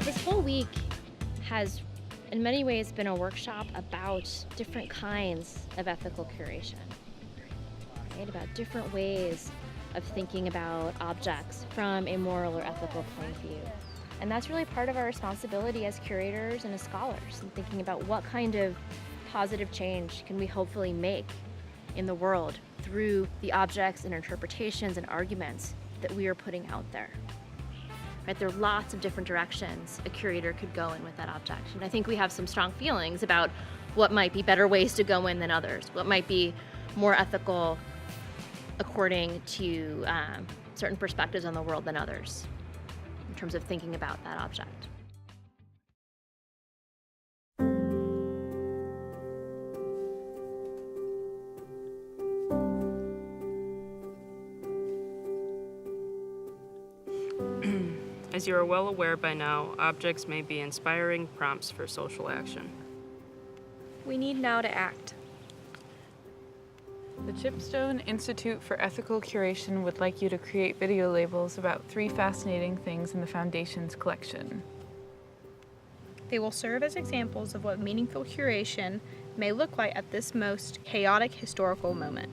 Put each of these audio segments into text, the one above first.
This whole week has in many ways been a workshop about different kinds of ethical curation, right? About different ways of thinking about objects from a moral or ethical point of view. And that's really part of our responsibility as curators and as scholars, in thinking about what kind of positive change can we hopefully make in the world through the objects and interpretations and arguments that we are putting out there. Right? There are lots of different directions a curator could go in with that object. And I think we have some strong feelings about what might be better ways to go in than others, what might be more ethical according to certain perspectives on the world than others, in terms of thinking about that object. As you are well aware by now, objects may be inspiring prompts for social action. We need now to act. The Chipstone Institute for Ethical Curation would like you to create video labels about 3 fascinating things in the Foundation's collection. They will serve as examples of what meaningful curation may look like at this most chaotic historical moment.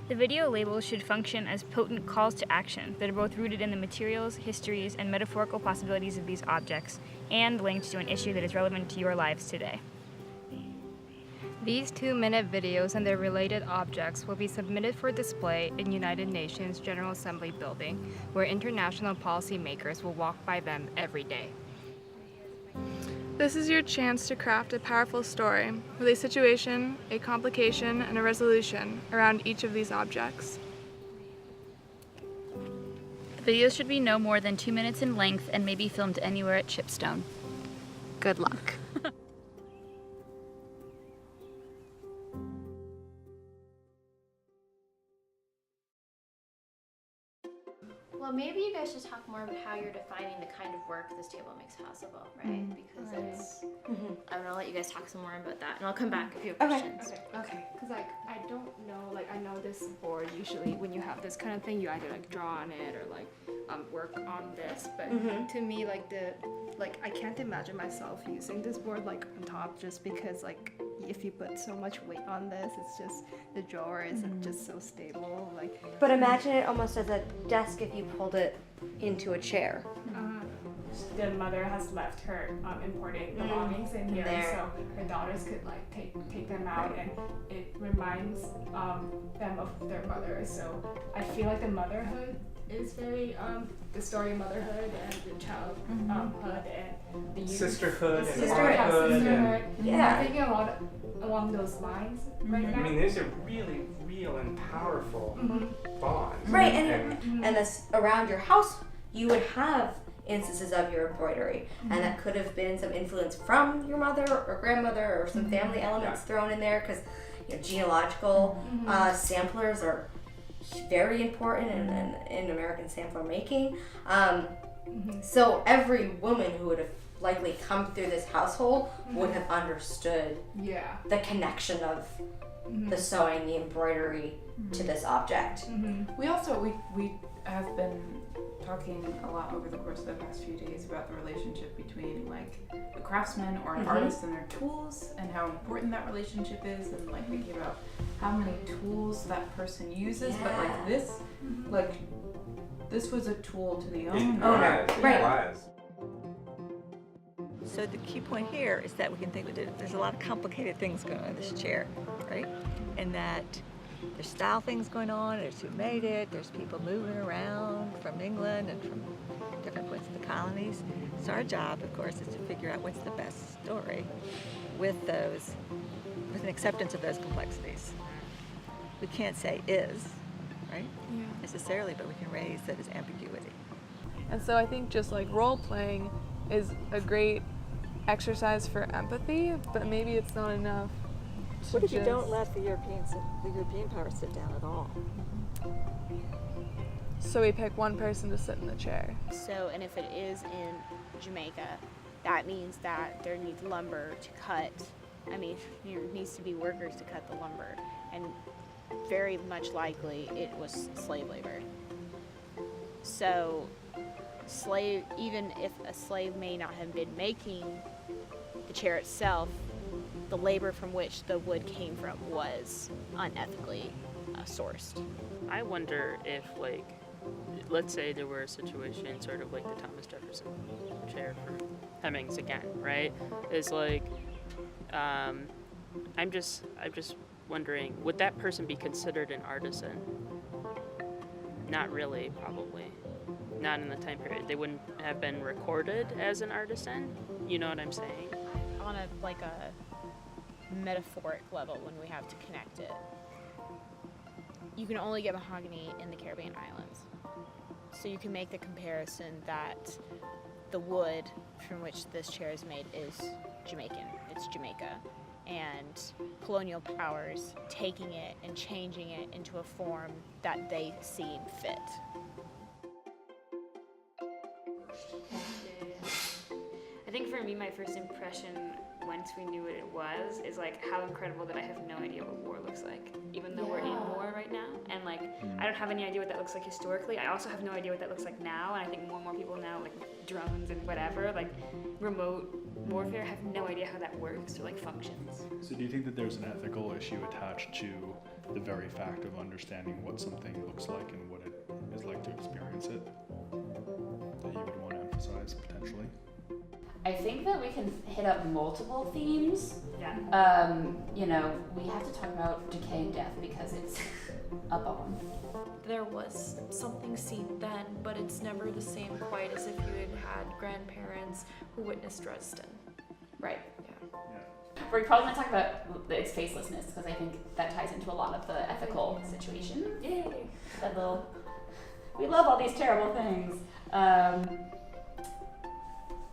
The video labels should function as potent calls to action that are both rooted in the materials, histories, and metaphorical possibilities of these objects, and linked to an issue that is relevant to your lives today. These 2-minute videos and their related objects will be submitted for display in United Nations General Assembly building, where international policymakers will walk by them every day. This is your chance to craft a powerful story with a situation, a complication, and a resolution around each of these objects. The videos should be no more than 2 minutes in length and may be filmed anywhere at Chipstone. Good luck. Well, maybe you guys should talk more about how you're defining the kind of work this table makes possible, right? Because it's, I'm gonna let you guys talk some more about that, and I'll come back if you have questions. Okay. Because like I don't know, like I know this board usually when you have this kind of thing, you either like draw on it or like work on this. But to me, like I can't imagine myself using this board like on top, just because like if you put so much weight on this, it's just the drawer isn't just so stable. Like. But imagine it almost as a desk if you pulled it into a chair. The mother has left her important belongings in here, so her daughters could like take them out, and it reminds them of their mother. So I feel like the motherhood is very the story of motherhood and the childhood and the youth. Sisterhood and sisterhood. Yeah. I'm thinking a lot along those lines right now. I mean, these are really real and powerful bonds. Right, and this around your house, you would have instances of your embroidery, and that could have been some influence from your mother or grandmother or some family elements thrown in there, because genealogical samplers are very important in American sampler making. So every woman who would have likely come through this household would have understood the connection of the sewing, the embroidery to this object. We also we have been talking a lot over the course of the past few days about the relationship between like a craftsman or an artist and their tools, and how important that relationship is, and like thinking about how many tools that person uses. But like this was a tool to the owner. Right. So the key point here is that we can think that there's a lot of complicated things going on in this chair, right? And that there's style things going on, there's who made it, there's people moving around from England and from different points of the colonies. So our job, of course, is to figure out what's the best story with an acceptance of those complexities. We can't say is, right? Necessarily, but we can raise that as ambiguity. And so I think just like role playing is a great exercise for empathy, but maybe it's not enough. What if you don't let the European power sit down at all? So we pick one person to sit in the chair. So, and if it is in Jamaica, that means that there needs lumber to cut. I mean, there needs to be workers to cut the lumber, and very much likely it was slave labor. So slave, even if a slave may not have been making the chair itself, the labor from which the wood came from was unethically sourced. I wonder if, like, let's say there were a situation sort of like the Thomas Jefferson chair for Hemmings again, right? Is like, I'm just wondering, would that person be considered an artisan? Not really, probably. Not in the time period. They wouldn't have been recorded as an artisan. You know what I'm saying? On a metaphoric level, when we have to connect it, you can only get mahogany in the Caribbean islands. So you can make the comparison that the wood from which this chair is made is Jamaican. It's Jamaica. And colonial powers taking it and changing it into a form that they seem fit. I think for me, my first impression, once we knew what it was, is like how incredible that I have no idea what war looks like, even though we're in war right now. And like, I don't have any idea what that looks like historically. I also have no idea what that looks like now. And I think more and more people now, like drones and whatever, like remote warfare, have no idea how that works or like functions. So do you think that there's an ethical issue attached to the very fact of understanding what something looks like and what it is like to experience it, that you would want to emphasize potentially? I think that we can hit up multiple themes. Yeah. You know, we have to talk about decay and death because it's a bone. There was something seen then, but it's never the same quite as if you had grandparents who witnessed Dresden. Right. Yeah. We're probably going to talk about its facelessness because I think that ties into a lot of the ethical situation. Yay! That little. We love all these terrible things.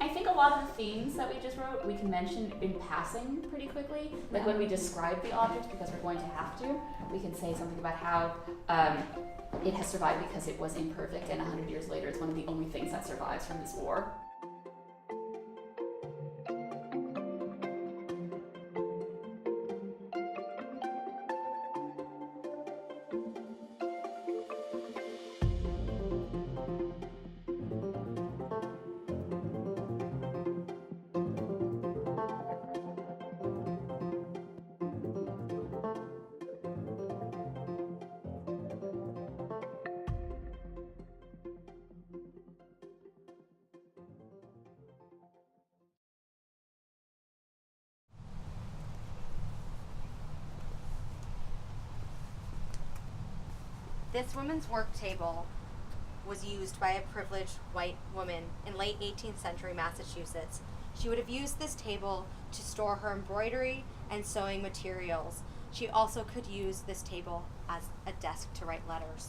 I think a lot of the themes that we just wrote, we can mention in passing pretty quickly. Like when we describe the objects, because we're going to have to, we can say something about how it has survived because it was imperfect, and 100 years later it's one of the only things that survives from this war. This woman's work table was used by a privileged white woman in late 18th century Massachusetts. She would have used this table to store her embroidery and sewing materials. She also could use this table as a desk to write letters.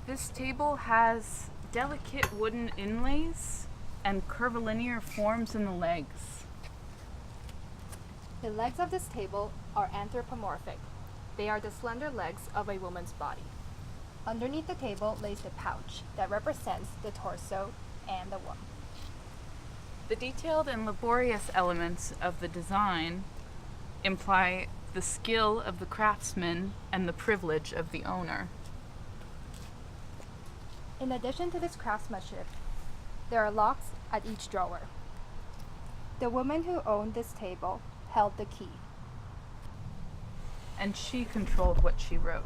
This table has delicate wooden inlays and curvilinear forms in the legs. The legs of this table are anthropomorphic. They are the slender legs of a woman's body. Underneath the table lays the pouch that represents the torso and the womb. The detailed and laborious elements of the design imply the skill of the craftsman and the privilege of the owner. In addition to this craftsmanship, there are locks at each drawer. The woman who owned this table held the key. And she controlled what she wrote.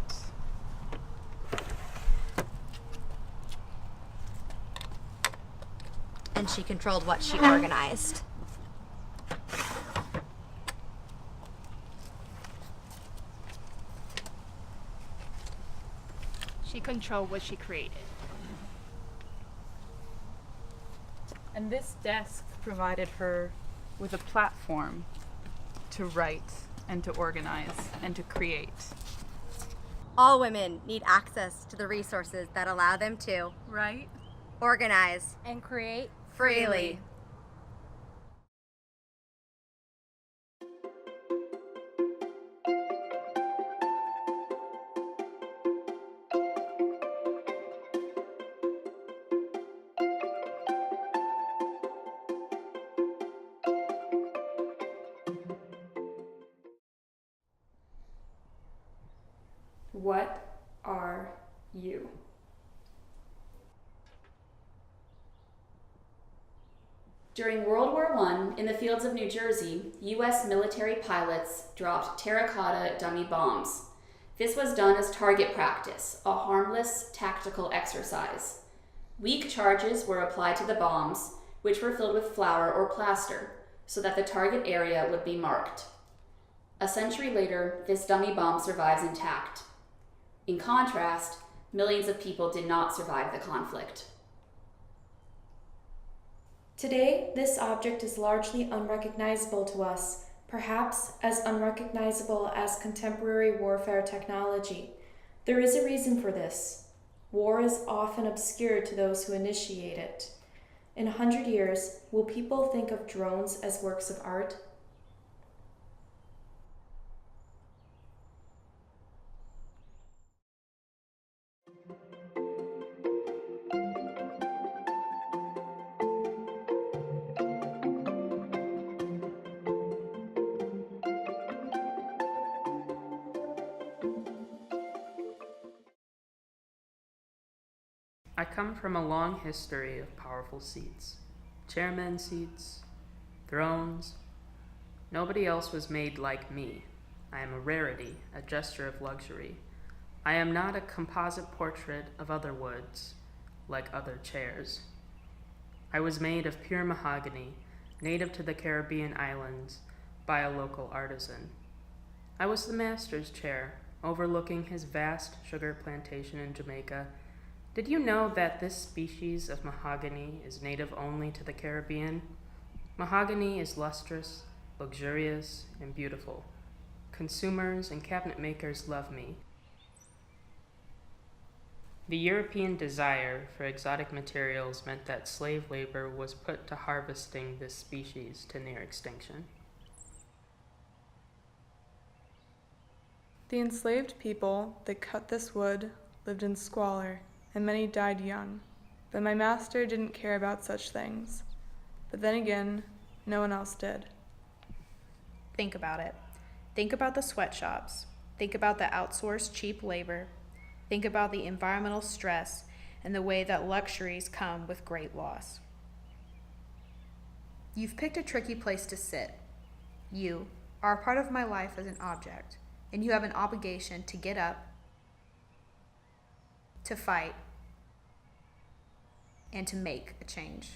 And she controlled what she organized. She controlled what she created. And this desk provided her with a platform to write and to organize and to create. All women need access to the resources that allow them to write, organize, and create freely. What are you? During World War I, in the fields of New Jersey, U.S. military pilots dropped terracotta dummy bombs. This was done as target practice, a harmless tactical exercise. Weak charges were applied to the bombs, which were filled with flour or plaster, so that the target area would be marked. A century later, this dummy bomb survives intact. In contrast, millions of people did not survive the conflict. Today, this object is largely unrecognizable to us, perhaps as unrecognizable as contemporary warfare technology. There is a reason for this. War is often obscured to those who initiate it. In 100 years, will people think of drones as works of art? I come from a long history of powerful seats. Chairman seats, thrones. Nobody else was made like me. I am a rarity, a gesture of luxury. I am not a composite portrait of other woods, like other chairs. I was made of pure mahogany, native to the Caribbean islands, by a local artisan. I was the master's chair, overlooking his vast sugar plantation in Jamaica. Did you know that this species of mahogany is native only to the Caribbean? Mahogany is lustrous, luxurious, and beautiful. Consumers and cabinet makers love me. The European desire for exotic materials meant that slave labor was put to harvesting this species to near extinction. The enslaved people that cut this wood lived in squalor, and many died young. But my master didn't care about such things. But then again, no one else did. Think about it. Think about the sweatshops. Think about the outsourced cheap labor. Think about the environmental stress and the way that luxuries come with great loss. You've picked a tricky place to sit. You are a part of my life as an object, and you have an obligation to get up, to fight, and to make a change.